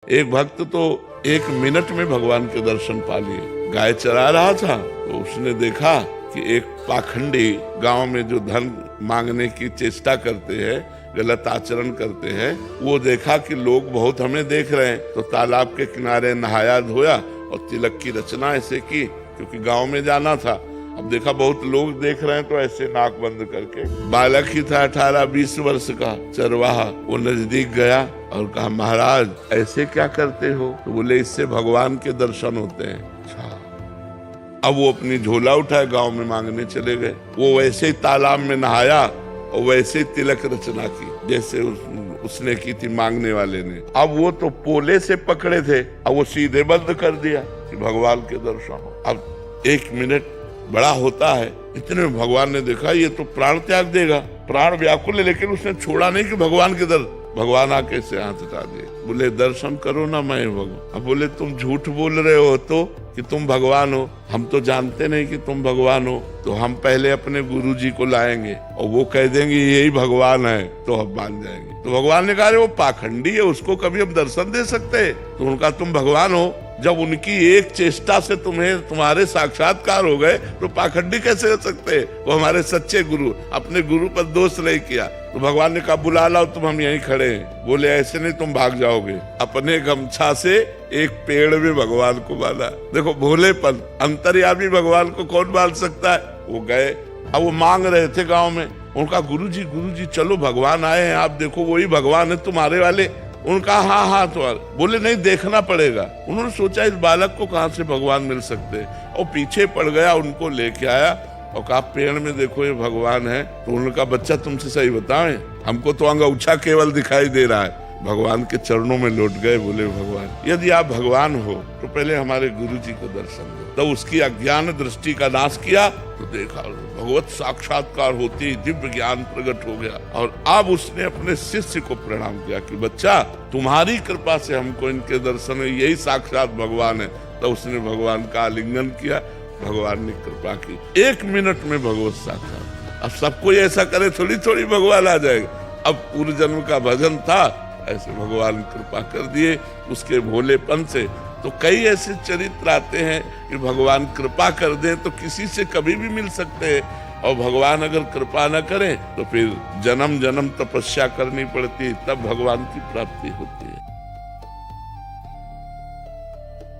एक भक्त तो 1 मिनट में भगवान के दर्शन पा लिए। गाय चरा रहा था तो उसने देखा कि एक पाखंडी गांव में जो धन मांगने की चेष्टा करते हैं, गलत आचरण करते हैं, वो देखा कि लोग बहुत हमें देख रहे हैं, तो तालाब के किनारे नहाया धोया और तिलक की रचना ऐसे की, क्योंकि गांव में जाना था। अब देखा बहुत लोग देख रहे हैं तो ऐसे नाक बंद करके, बालक ही था 18-20 वर्ष का चरवाहा, वो नजदीक गया और कहा, महाराज ऐसे क्या करते हो? तो बोले, इससे भगवान के दर्शन होते हैं। अच्छा। अब वो अपनी झोला उठाए गांव में मांगने चले गए। वो वैसे ही तालाब में नहाया और वैसे ही तिलक रचना की जैसे उसने की थी मांगने वाले ने। अब वो तो पोले से पकड़े थे, अब वो सीधे बंद कर दिया कि भगवान के दर्शन हो। अब 1 मिनट बड़ा होता है, इतने में भगवान ने देखा ये तो प्राण त्याग देगा, प्राण व्याकुल है, लेकिन उसने छोड़ा नहीं कि भगवान के भगवान आके से हाथ हटा दिए। बोले, दर्शन करो ना मैं भगवान। अब बोले, तुम झूठ बोल रहे हो तो कि तुम भगवान हो, हम तो जानते नहीं कि तुम भगवान हो, तो हम पहले अपने गुरुजी को लाएंगे और वो कह देंगे यही भगवान है तो हम मान जाएंगे। तो भगवान ने कहा, वो पाखंडी है, उसको कभी हम दर्शन दे सकते? तो उनका तुम भगवान हो, जब उनकी एक चेष्टा से तुम्हारे साक्षात्कार हो गए तो पाखंडी कैसे हो सकते? वो हमारे सच्चे गुरु, अपने गुरु पर दोष नहीं किया। तो भगवान ने कहा, बुला लाओ, तुम हम यहीं खड़े हैं। बोले, ऐसे नहीं, तुम भाग जाओगे। अपने गमछा से एक पेड़ में भगवान को बांधा। देखो भोलेपन, अंतर्यामी भगवान को कौन बांध सकता है? वो गए, अब वो मांग रहे थे गाँव में। उनका, गुरुजी चलो भगवान आए हैं, आप देखो वही भगवान है तुम्हारे वाले। उनका हाँ तो बोले, नहीं देखना पड़ेगा। उन्होंने सोचा इस बालक को कहाँ से भगवान मिल सकते, और पीछे पड़ गया, उनको लेके आया और कहा, पेड़ में देखो ये भगवान है। तो उनका, बच्चा तुमसे सही बताएं, हमको तो अंगूठा केवल दिखाई दे रहा है। भगवान के चरणों में लौट गए। बोले, भगवान यदि आप भगवान हो तो पहले हमारे गुरुजी को दर्शन दो। तो उसकी अज्ञान दृष्टि का नाश किया तो देखा भगवत साक्षात्कार होती, दिव्य ज्ञान प्रकट हो गया। और अब उसने अपने शिष्य को प्रणाम किया कि बच्चा, तुम्हारी कृपा से हमको इनके दर्शन में यही साक्षात भगवान है। तो उसने भगवान का आलिंगन किया, भगवान ने कृपा की, 1 मिनट में भगवत साक्षात। अब सब कोई ऐसा करे थोड़ी भगवान आ जाएगा। अब पूर्व जन्म का भजन था, ऐसे भगवान कृपा कर दिए उसके भोलेपन से। तो कई ऐसे चरित्र आते हैं कि भगवान कृपा कर दे तो किसी से कभी भी मिल सकते हैं, और भगवान अगर कृपा न करें तो फिर जन्म जन्म तपस्या करनी पड़ती है, तब भगवान की प्राप्ति होती है।